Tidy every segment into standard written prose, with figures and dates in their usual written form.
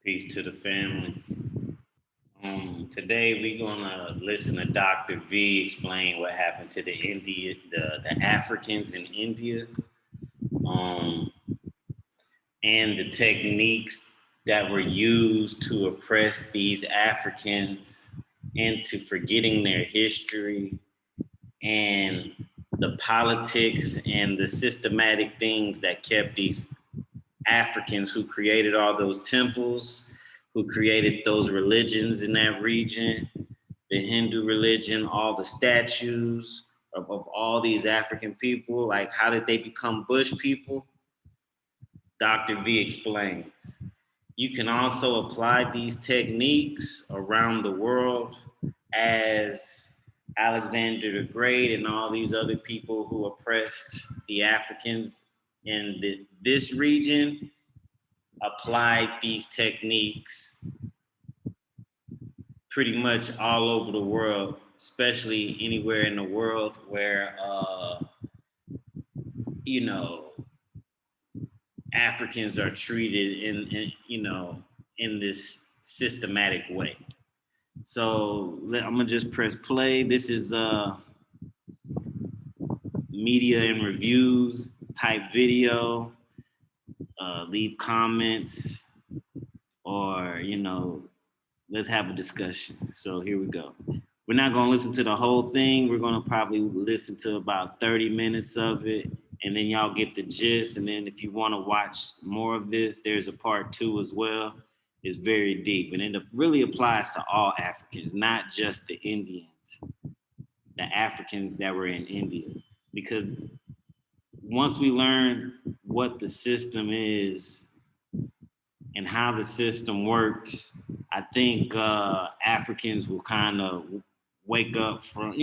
Peace to the family. Today we're gonna listen to Dr. V explain what happened to the Africans in India, um, and the techniques that were used to oppress these Africans into forgetting their history and the politics and the systematic things that kept these Africans who created all those temples, who created those religions in that region, the Hindu religion, all the statues of all these African people. Like, how did they become bush people? Dr. V explains. You can also apply these techniques around the world as Alexander the Great and all these other people who oppressed the Africans in this region applied these techniques pretty much all over the world, especially anywhere in the world where, you know, Africans are treated in this systematic way. So I'm gonna just press play. This is media and reviews type video. Leave comments or, let's have a discussion. So here we go. We're not gonna listen to the whole thing. We're gonna probably listen to about 30 minutes of it, and then y'all get the gist. And then if you wanna watch more of this, there's a part 2 as well. It's very deep, and it really applies to all Africans, not just the Indians, the Africans that were in India. Because once we learn what the system is and how the system works, I think Africans will kind of wake up from,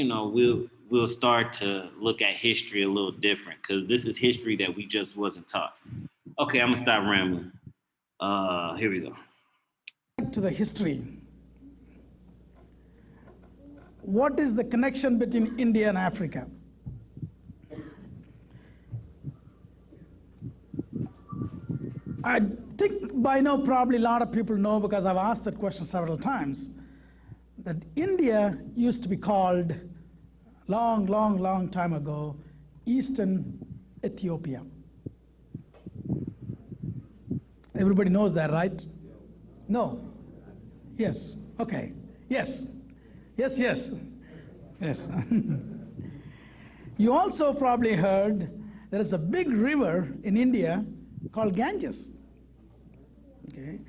we'll start to look at history a little different, because this is history that we just wasn't taught. Okay, I'm gonna stop rambling. Here we go. Back to the history. What is the connection between India and Africa? I think by now probably a lot of people know, because I've asked that question several times, that India used to be called long time ago Eastern Ethiopia. Everybody knows that, right? No? Yes. Okay. Yes. Yes. You also probably heard there is a big river in India called Ganges. Okay.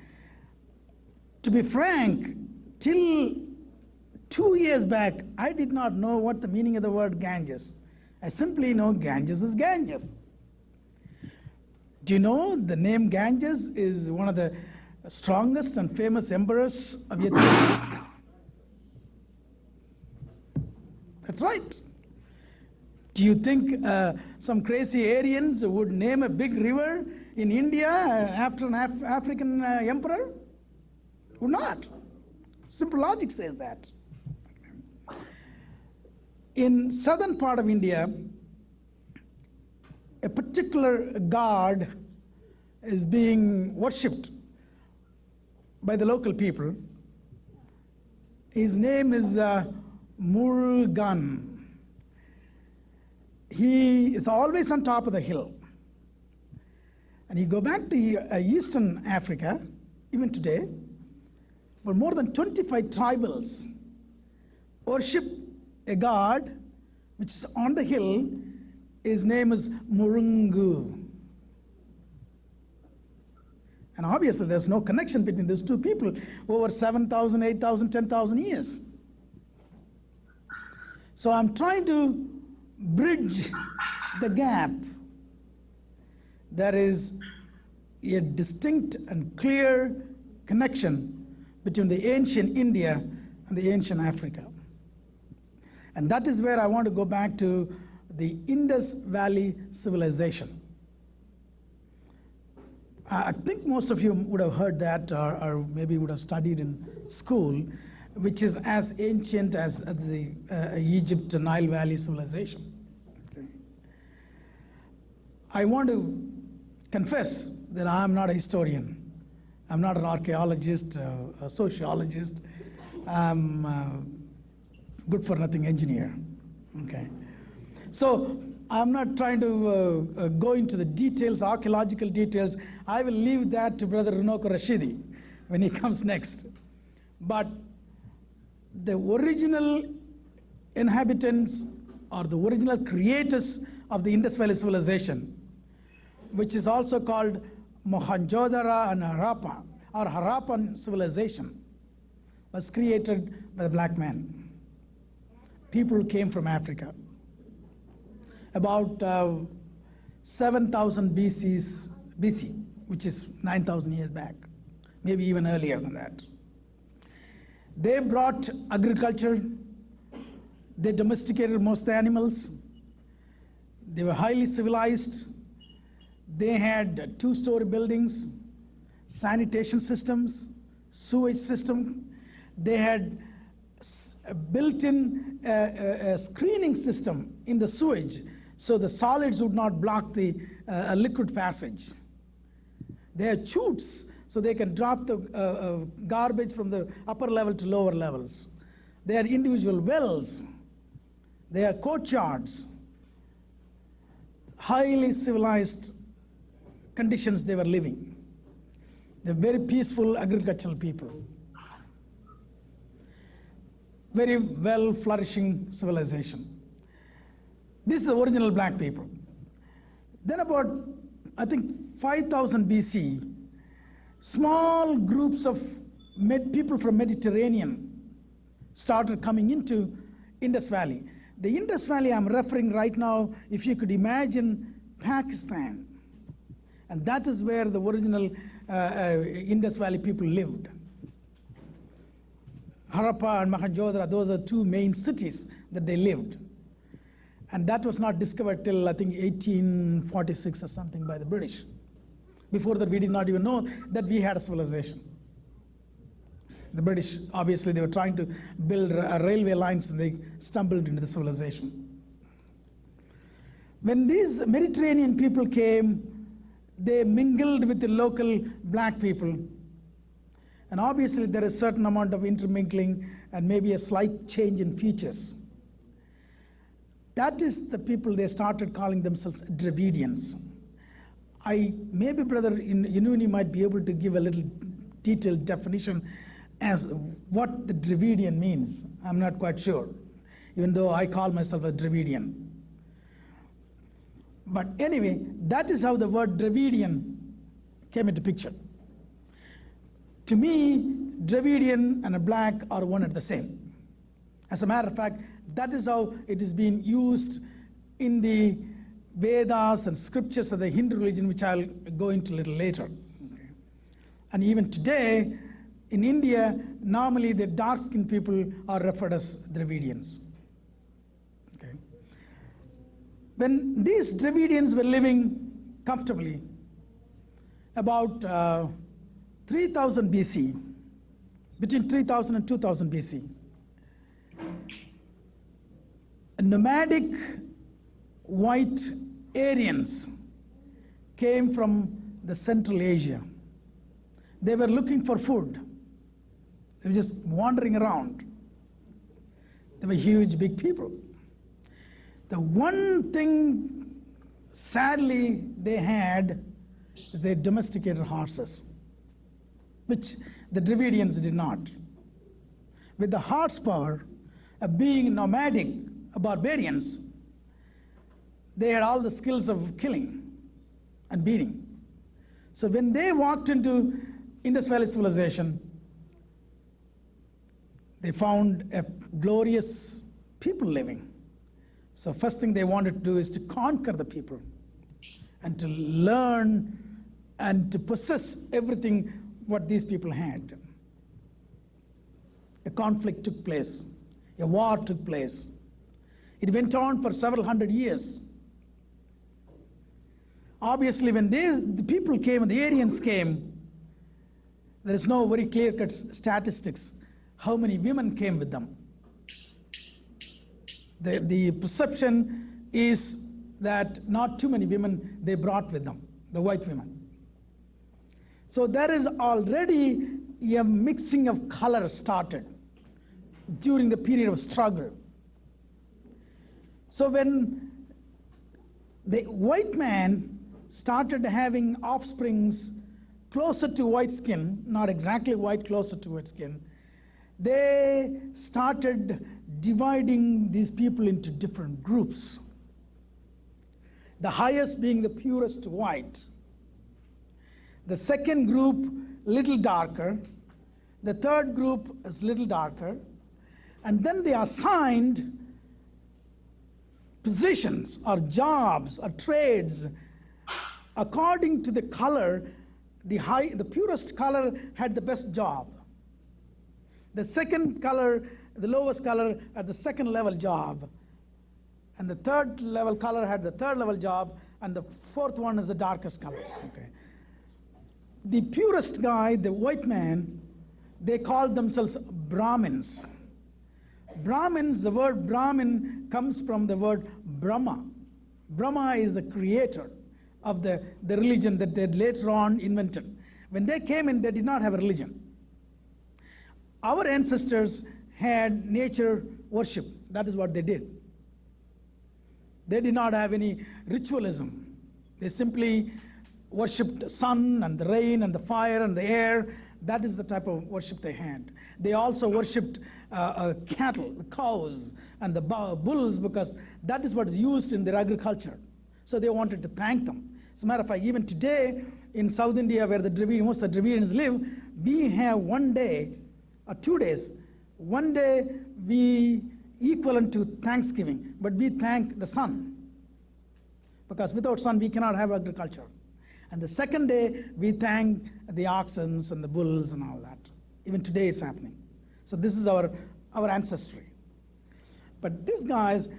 To be frank, till 2 years back, I did not know what the meaning of the word Ganges. I simply know Ganges is Ganges. Do you know the name Ganges is one of the strongest and famous emperors of Ethiopia? That's right. Do you think some crazy Aryans would name a big river in India after an African emperor? Would not. Simple logic says that. In southern part of India, a particular god is being worshipped by the local people. His name is Murugan. He is always on top of the hill. And you go back to Eastern Africa, even today, for more than 25 tribals worship a god which is on the hill. His name is Murungu. And obviously there's no connection between these two people over 7,000, 8,000, 10,000 years. So I'm trying to bridge the gap. There is a distinct and clear connection between the ancient India and the ancient Africa. And that is where I want to go back to the Indus Valley civilization. I think most of you would have heard that, or maybe would have studied in school, which is as ancient as the Egypt Nile Valley civilization. Okay. I want to confess that I am not a historian. I'm not an archaeologist, a sociologist. I'm a good for nothing engineer. Okay. So I'm not trying to go into the details, archaeological details. I will leave that to Brother Runoko Rashidi when he comes next. But the original inhabitants or the original creators of the Indus Valley civilization, which is also called Mohenjo-daro and Harappa, or Harappan civilization, was created by the black man. People came from Africa. About 7,000 BC, which is 9,000 years back, maybe even earlier than that. They brought agriculture. They domesticated most of the animals. They were highly civilized. They had two-story buildings, sanitation systems, sewage system. They had a built-in screening system in the sewage, so the solids would not block the liquid passage. They had chutes, so they can drop the garbage from the upper level to lower levels. They had individual wells. They had courtyards. Highly civilized conditions they were living. They're very peaceful agricultural people. Very well flourishing civilization. This is the original black people. Then about, I think, 5,000 BC, small groups of people from Mediterranean started coming into Indus Valley. The Indus Valley I'm referring right now, if you could imagine Pakistan, and that is where the original Indus Valley people lived. Harappa and Mohenjo-daro, those are two main cities that they lived. And that was not discovered till, I think, 1846 or something by the British. Before that, we did not even know that we had a civilization. The British, obviously, they were trying to build railway lines, and they stumbled into the civilization. When these Mediterranean people came, they mingled with the local black people. And obviously, there is a certain amount of intermingling and maybe a slight change in features. That is the people they started calling themselves Dravidians. Maybe Brother Inuni might be able to give a little detailed definition as what the Dravidian means. I'm not quite sure, even though I call myself a Dravidian. But anyway, that is how the word Dravidian came into picture. To me, Dravidian and a black are one and the same. As a matter of fact, that is how it is being used in the Vedas and scriptures of the Hindu religion, which I'll go into a little later. Okay. And even today, in India, normally the dark-skinned people are referred as Dravidians. Okay. When these Dravidians were living comfortably, about 3000 BC, between 3000 and 2000 BC, nomadic white Aryans came from the Central Asia. They were looking for food. They were just wandering around. They were huge, big people. The one thing, sadly, they had is they domesticated horses, which the Dravidians did not. With the horsepower of being nomadic barbarians, they had all the skills of killing and beating. So when they walked into Indus Valley civilization, they found a glorious people living. So first thing they wanted to do is to conquer the people and to learn and to possess everything what these people had. A conflict took place. A war took place. It went on for several hundred years. Obviously, when the people came, the Aryans came, there is no very clear-cut statistics how many women came with them. The perception is that not too many women they brought with them, the white women. So there is already a mixing of color started during the period of struggle. So when the white man started having offsprings closer to white skin, not exactly white, closer to white skin, they started dividing these people into different groups. The highest being the purest white. The second group, little darker. The third group is little darker. And then they assigned positions or jobs or trades according to the color. The purest color had the best job. The second color, the lowest color, had the second level job. And the third level color had the third level job, and the fourth one is the darkest color. Okay. The purest guy, the white man, they called themselves Brahmins. Brahmins, the word Brahmin comes from the word Brahma. Brahma is the creator of the religion that they later on invented. When they came in, they did not have a religion. Our ancestors had nature worship. That is what they did. They did not have any ritualism. They simply worshipped the sun and the rain and the fire and the air. That is the type of worship they had. They also worshipped cattle, the cows, and the bulls, because that is what is used in their agriculture. So they wanted to thank them. As a matter of fact, even today in South India, where most of the Dravidians live, we have 1 day or 2 days. 1 day we equivalent to Thanksgiving, but we thank the sun, because without sun we cannot have agriculture. And the second day we thank the oxen and the bulls and all that. Even today it's happening. So this is our ancestry. But these guys,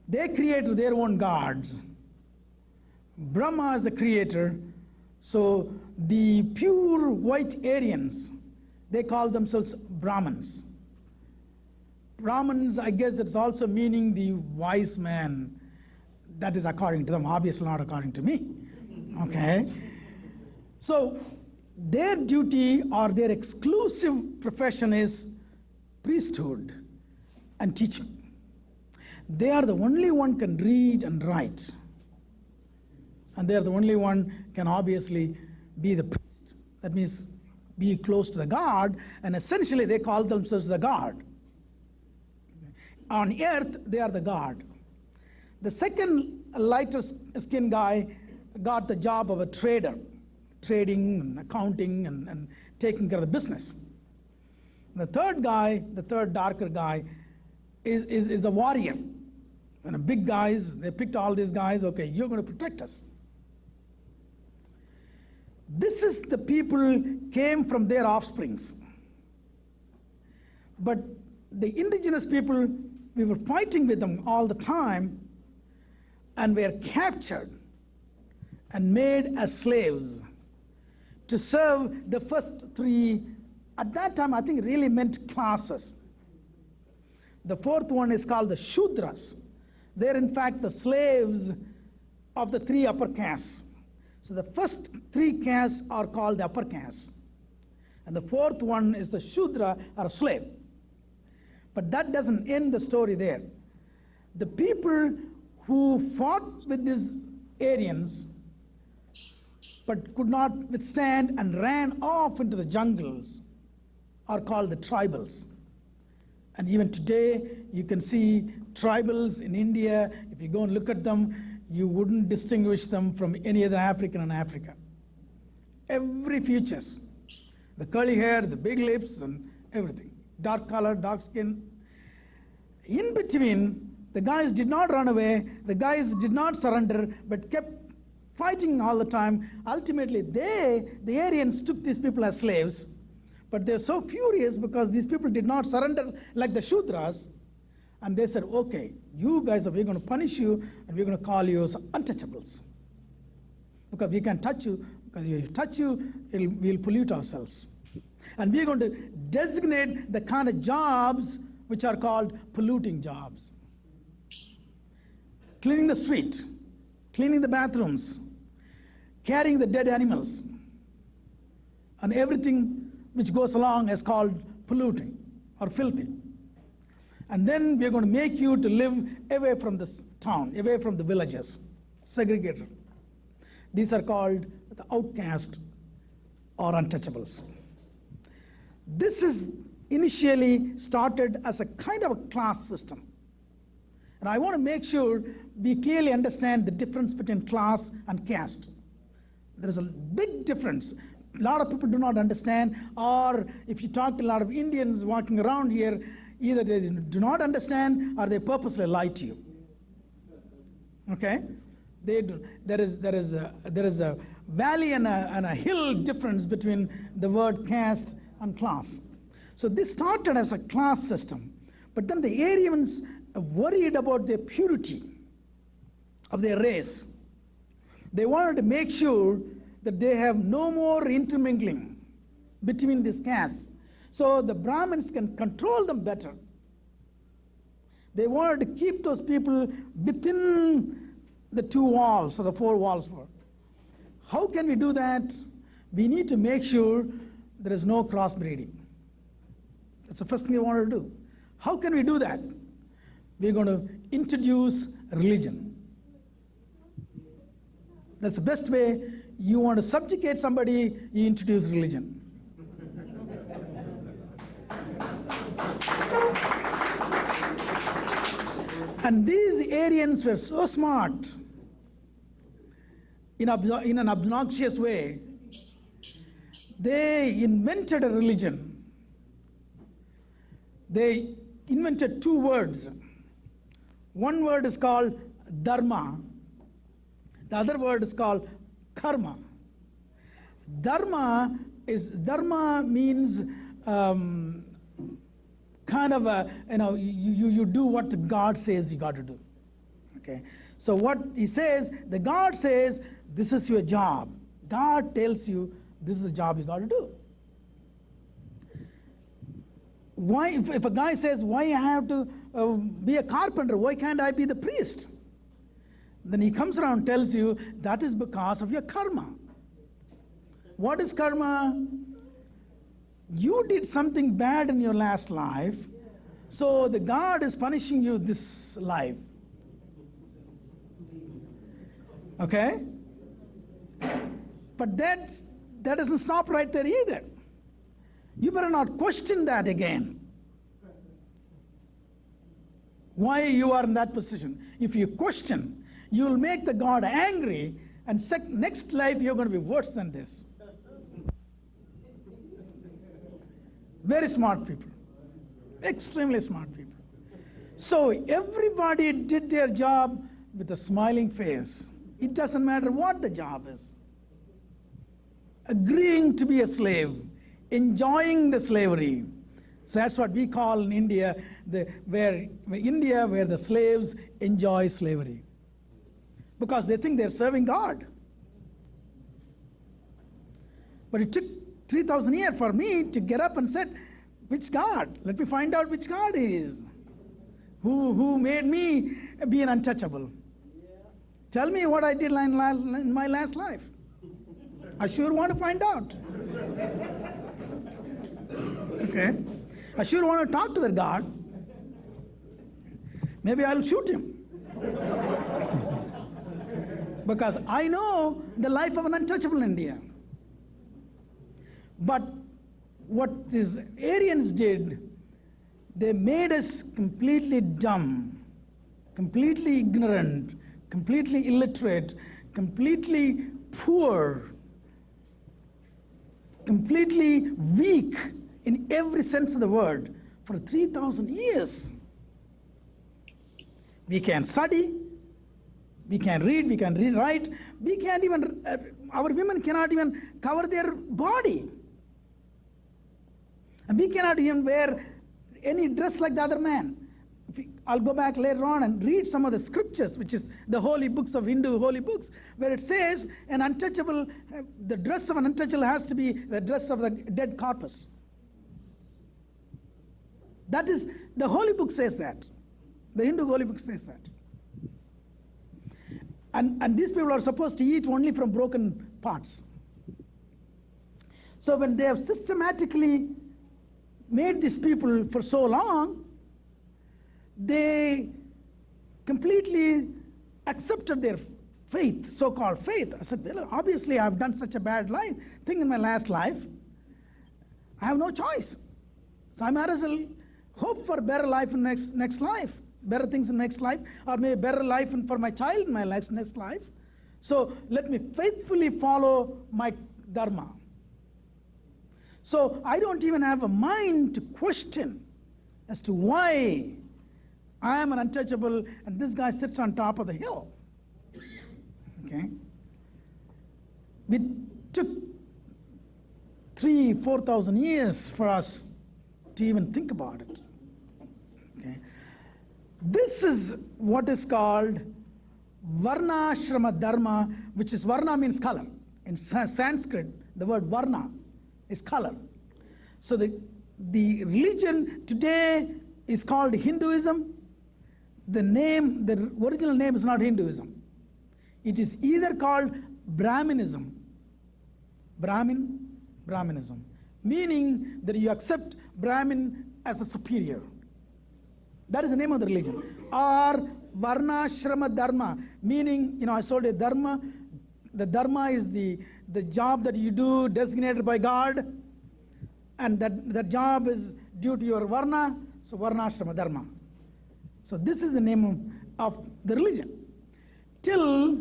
they created their own gods. Brahma is the creator. So the pure white Aryans, they call themselves Brahmins. Brahmins, I guess it's also meaning the wise man. That is according to them, obviously not according to me. Okay? So their duty or their exclusive profession is priesthood and teaching. They are the only one can read and write. And they are the only one can obviously be the priest. That means be close to the God, and essentially they call themselves the God. On earth, they are the God. The second lighter skin guy got the job of a trader, trading and accounting and taking care of the business. The third guy, the third darker guy, is the warrior. And the big guys, they picked all these guys, okay, you're going to protect us. This is the people came from their offsprings. But the indigenous people, we were fighting with them all the time, and were captured and made as slaves to serve the first three. At that time, I think it really meant classes. The fourth one is called the Shudras. They're in fact the slaves of the three upper castes. So the first three castes are called the upper castes. And the fourth one is the Shudra, or a slave. But that doesn't end the story there. The people who fought with these Aryans but could not withstand and ran off into the jungles are called the tribals. And even today, you can see tribals in India. If you go and look at them, you wouldn't distinguish them from any other African in Africa. Every features, the curly hair, the big lips, and everything. Dark color, dark skin. In between, the guys did not run away, the guys did not surrender, but kept fighting all the time. Ultimately, the Aryans took these people as slaves, but they're so furious because these people did not surrender like the Shudras, and they said, okay, you guys, we're going to punish you, and we're going to call you Untouchables. Because we can touch you, because if we touch you, we'll pollute ourselves. And we're going to designate the kind of jobs which are called polluting jobs. Cleaning the street, cleaning the bathrooms, carrying the dead animals, and everything which goes along is called polluting or filthy. And then we're going to make you to live away from this town, away from the villages, segregated. These are called the outcast or untouchables. This is initially started as a kind of a class system. And I want to make sure we clearly understand the difference between class and caste. There is a big difference. A lot of people do not understand, or if you talk to a lot of Indians walking around here, either they do not understand or they purposely lie to you. Okay? They do. There is a valley and a hill difference between the word caste and class. So this started as a class system, but then the Aryans worried about the purity of their race. They wanted to make sure that they have no more intermingling between these castes, so the Brahmins can control them better. They wanted to keep those people within the two walls, or the four walls. How can we do that? We need to make sure there is no crossbreeding. That's the first thing we want to do. How can we do that? We're going to introduce religion. That's the best way. You want to subjugate somebody, you introduce religion. And these Aryans were so smart, in an obnoxious way, they invented a religion. They invented two words. One word is called dharma. The other word is called karma. Dharma means kind of a, you do what God says you got to do. Okay. So what he says, the God says, this is your job. God tells you this is the job you got to do. Why, if a guy says, why I have to be a carpenter, why can't I be the priest? Then he comes around and tells you that is because of your karma. What is karma? You did something bad in your last life, so the God is punishing you this life. Okay? But that doesn't stop right there either. You better not question that again. Why you are in that position. If you question, you will make the God angry, and next life you're going to be worse than this. Very smart people. Extremely smart people. So everybody did their job with a smiling face. It doesn't matter what the job is. Agreeing to be a slave, enjoying the slavery. So that's what we call in India, where the slaves enjoy slavery. Because they think they're serving God. But it took 3,000 years for me to get up and said, which God? Let me find out which God he is. Who made me be an untouchable? Tell me what I did in my last life. I sure want to find out. Okay? I sure want to talk to that God. Maybe I'll shoot him. Because I know the life of an untouchable in India. But what these Aryans did, they made us completely dumb, completely ignorant, completely illiterate, completely poor, completely weak in every sense of the word for 3,000 years. We can study, we can read, write, we can't even, our women cannot even cover their body. And we cannot even wear any dress like the other man. I'll go back later on and read some of the scriptures, which is the holy books of Hindu holy books, where it says an untouchable, the dress of an untouchable has to be the dress of the dead corpus. That is, the holy book says that. The Hindu holy book says that. And these people are supposed to eat only from broken parts. So when they have systematically made these people for so long, they completely accepted their faith, so-called faith. I said, well, obviously I've done such a bad thing in my last life. I have no choice. So I might as well hope for better life in next life, better things in next life, or maybe better life for my child in my next life. So let me faithfully follow my dharma. So I don't even have a mind to question as to why I am an untouchable and this guy sits on top of the hill. Okay? It took 3,000-4,000 years for us to even think about it. Okay? This is what is called Varnashrama Dharma, which is Varna means color. In Sanskrit, the word Varna is color. So the religion today is called Hinduism. The original name is not Hinduism. It is either called Brahminism. Brahminism. Meaning that you accept Brahmin as a superior. That is the name of the religion. Or Varnashrama Dharma, meaning, I told you Dharma. The Dharma is the job that you do designated by God, and that job is due to your Varna, so Varnashrama Dharma. So this is the name of the religion. Till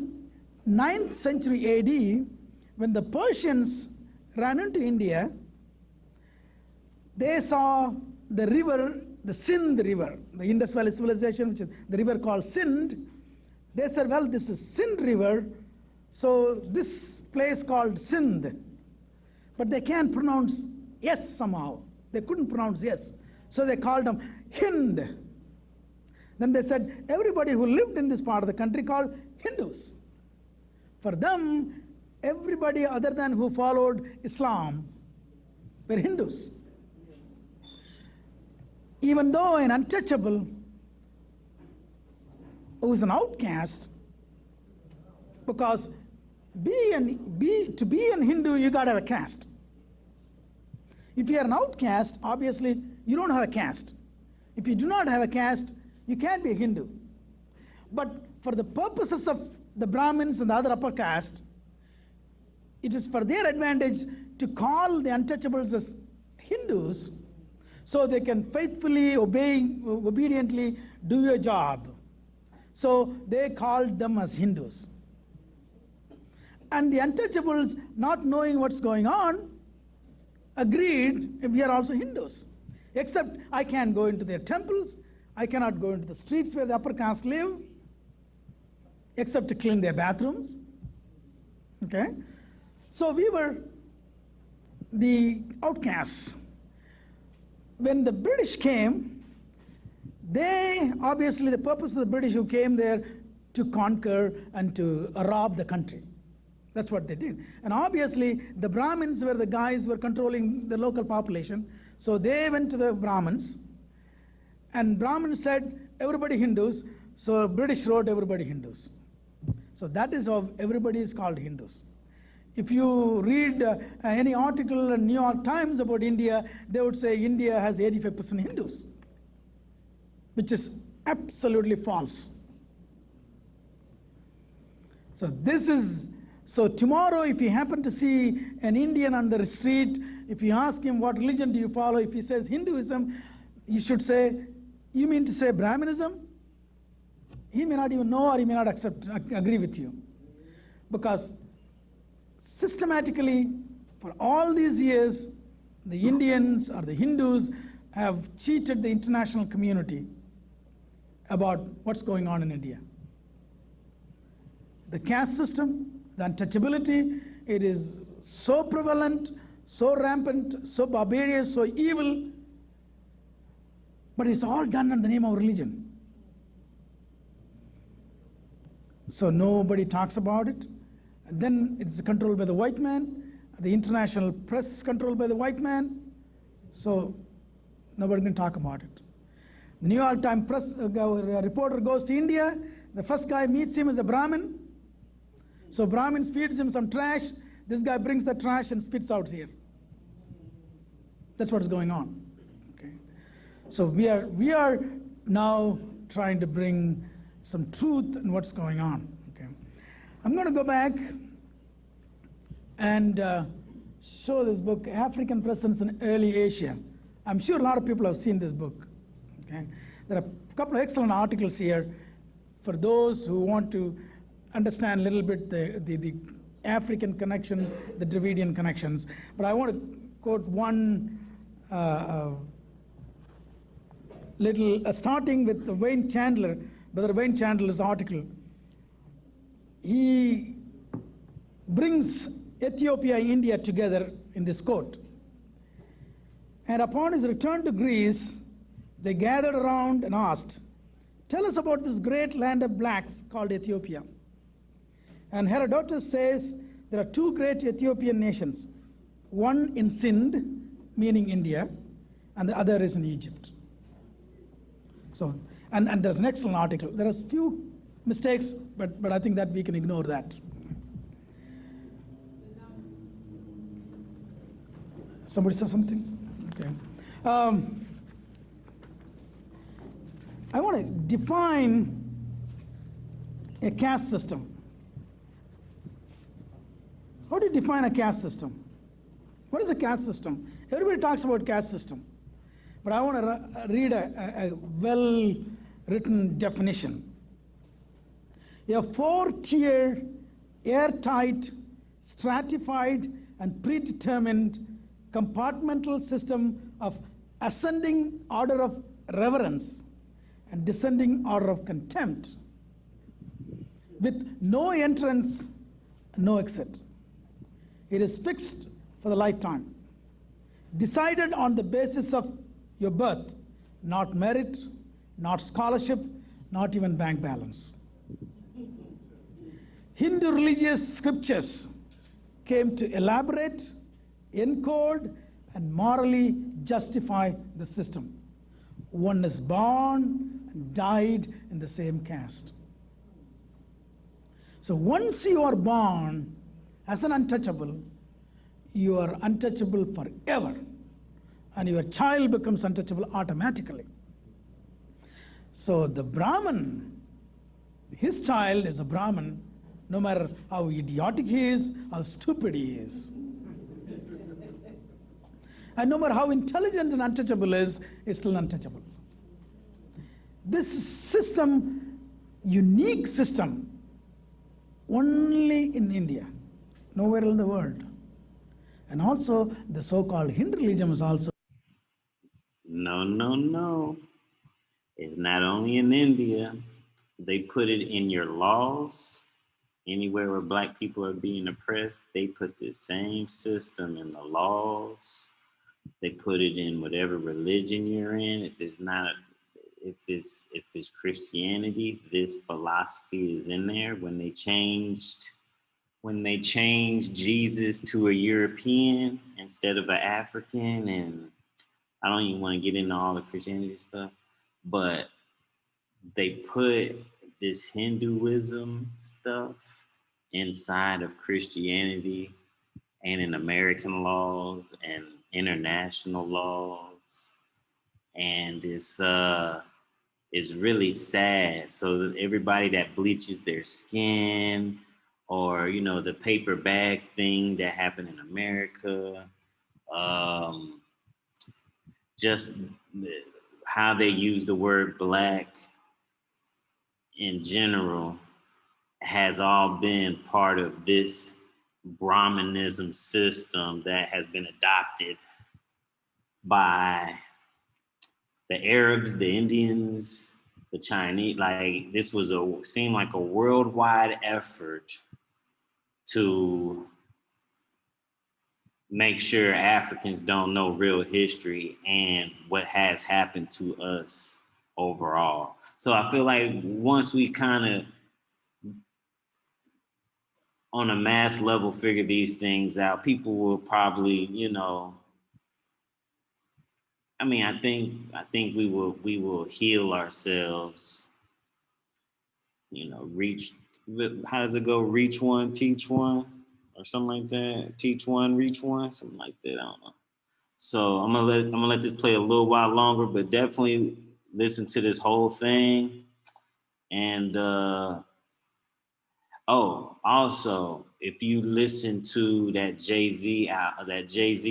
9th century AD, when the Persians ran into India, they saw the river, the Sindh River, the Indus Valley civilization, which is the river called Sindh. They said, well, this is Sindh River, so this place called Sindh. But they can't pronounce yes somehow. They couldn't pronounce yes. So they called them Hind. Then they said, everybody who lived in this part of the country called Hindus. For them, everybody other than who followed Islam were Hindus. Even though an untouchable who is an outcast, because to be an Hindu, you got to have a caste. If you are an outcast, obviously you don't have a caste. If you do not have a caste, you can't be a Hindu. But for the purposes of the Brahmins and the other upper caste, it is for their advantage to call the untouchables as Hindus, so they can faithfully, obediently do your job. So they called them as Hindus. And the untouchables, not knowing what's going on, agreed, we are also Hindus. Except I can't go into their temples, I cannot go into the streets where the upper caste live, except to clean their bathrooms. Okay? So we were the outcasts. When the British came, obviously the purpose of the British who came there to conquer and to rob the country. That's what they did. And obviously the Brahmins were the guys who were controlling the local population. So they went to the Brahmins, and Brahmins said, everybody Hindus. So British wrote, everybody Hindus. So that is how everybody is called Hindus. If you read any article in New York Times about India, they would say India has 85% Hindus, which is absolutely false. So tomorrow, if you happen to see an Indian on the street, if you ask him what religion do you follow, if he says Hinduism, you should say, you mean to say Brahminism? He may not even know, or he may not agree with you. Because systematically, for all these years, the Indians or the Hindus have cheated the international community about what's going on in India. The caste system, the untouchability, it is so prevalent, so rampant, so barbarous, so evil, but it's all done in the name of religion. So nobody talks about it. And then it's controlled by the white man. The international press is controlled by the white man. So nobody can talk about it. The New York Times press reporter goes to India. The first guy meets him as a Brahmin. So Brahmin feeds him some trash. This guy brings the trash and spits out here. That's what's going on. Okay. So we are now trying to bring some truth in what's going on. Okay. I'm going to go back and show this book, African Presence in Early Asia. I'm sure a lot of people have seen this book. Okay. There are a couple of excellent articles here for those who want to understand a little bit the African connection, the Dravidian connections. But I want to quote one starting with Wayne Chandler, Brother Wayne Chandler's article. He brings Ethiopia and India together in this quote. And upon his return to Greece, they gathered around and asked, "Tell us about this great land of blacks called Ethiopia." And Herodotus says there are two great Ethiopian nations, one in Sind, meaning India, and the other is in Egypt. So, and there's an excellent article. There are a few mistakes, but I think that we can ignore that. Somebody said something? Okay. I want to define a caste system. How do you define a caste system? What is a caste system? Everybody talks about caste system. But I want to read a well-written definition. A four-tier, airtight, stratified, and predetermined compartmental system of ascending order of reverence and descending order of contempt, with no entrance, no exit. It is fixed for the lifetime, decided on the basis of your birth, not merit, not scholarship, not even bank balance. Hindu religious scriptures came to elaborate, encode, and morally justify the system. One is born and died in the same caste. So once you are born as an untouchable, you are untouchable forever, and your child becomes untouchable automatically. So the Brahmin, his child is a Brahmin, no matter how idiotic he is, how stupid he is. And no matter how intelligent and untouchable is still untouchable. This system, unique system, only in India, nowhere in the world. And also, the so-called Hindu religion is also. No. It's not only in India. They put it in your laws. Anywhere where black people are being oppressed, they put the same system in the laws. They put it in whatever religion you're in. If it's Christianity, this philosophy is in there. When they changed Jesus to a European instead of an African, and I don't even want to get into all the Christianity stuff, but they put this Hinduism stuff inside of Christianity and in American laws and international laws. And it's really sad. So everybody that bleaches their skin, or the paper bag thing that happened in America, just how they use the word black in general has all been part of this Brahmanism system that has been adopted by the Arabs, the Indians, the Chinese. Like, this seemed like a worldwide effort to make sure Africans don't know real history and what has happened to us overall. So I feel like once we kind of on a mass level figure these things out, people will probably, I think we will heal ourselves, reach, how does it go? Reach one, teach one, or something like that. Teach one, reach one, something like that. I don't know. So I'm gonna let this play a little while longer, but definitely listen to this whole thing. And oh, also, if you listen to that Jay Z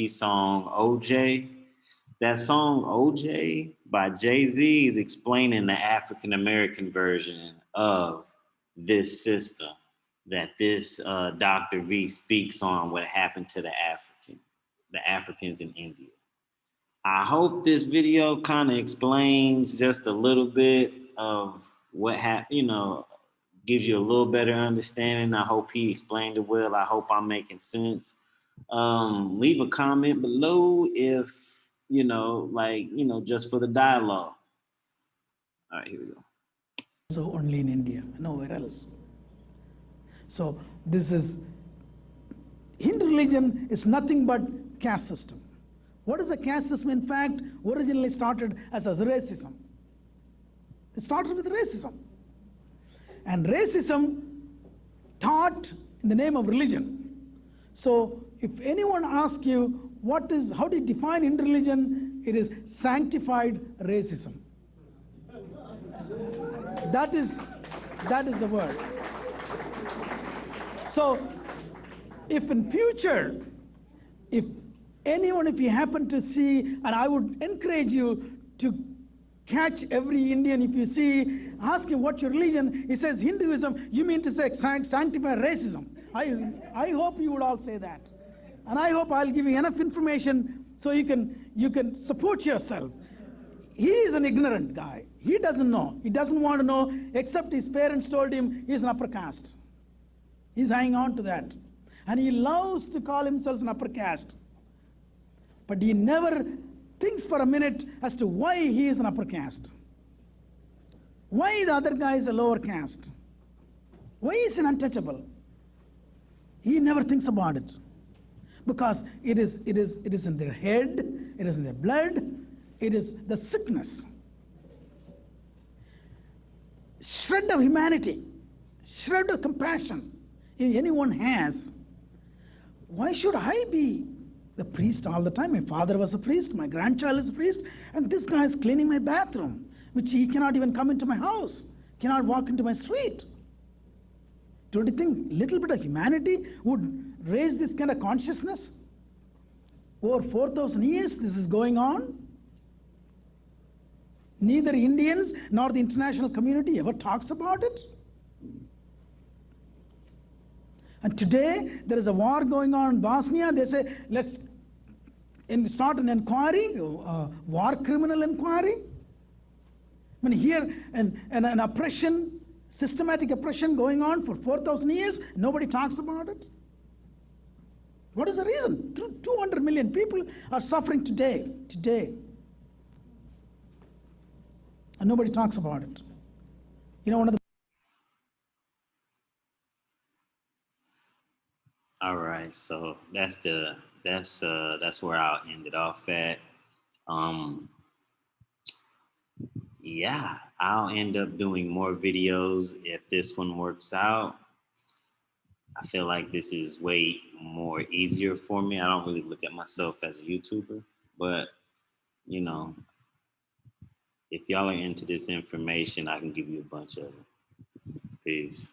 song OJ, that song OJ by Jay Z is explaining the African American version of this system that this Dr. V speaks on what happened to the Africans in India. I hope this video kind of explains just a little bit of what happened, gives you a little better understanding. I hope he explained it well. I hope I'm making sense. Leave a comment below if, just for the dialogue. All right, here we go. So only in India, nowhere else. So this is, Hindu religion is nothing but caste system. What is a caste system? In fact, originally started as a racism. It started with racism. And racism taught in the name of religion. So if anyone asks you how do you define Hindu religion, it is sanctified racism. That is the word. So if in future, if you happen to see, and I would encourage you to catch every Indian, if you see, ask him what's your religion, he says Hinduism, you mean to say sanctified racism. I hope you would all say that. And I hope I'll give you enough information so you can support yourself. He is an ignorant guy. He doesn't know. He doesn't want to know, except his parents told him he's an upper caste. He's hanging on to that. And he loves to call himself an upper caste. But he never thinks for a minute as to why he is an upper caste. Why the other guy is a lower caste? Why is he an untouchable? He never thinks about it. Because it is in their head, it is in their blood, it is the sickness. Shred of humanity, shred of compassion, if anyone has, why should I be the priest all the time? My father was a priest, my grandchild is a priest, and this guy is cleaning my bathroom, which he cannot even come into my house, cannot walk into my street. Don't you think a little bit of humanity would raise this kind of consciousness? Over 4,000 years this is going on. Neither Indians nor the international community ever talks about it. And today there is a war going on in Bosnia. They say, let's start an inquiry, war criminal inquiry. I mean, here an oppression, systematic oppression going on for 4,000 years, nobody talks about it. What is the reason? 200 million people are suffering today. And nobody talks about it. One of the... All right, so that's where I'll end it off at. Yeah, I'll end up doing more videos if this one works out. I feel like this is way more easier for me. I don't really look at myself as a YouTuber, but if y'all are into this information, I can give you a bunch of it. Peace.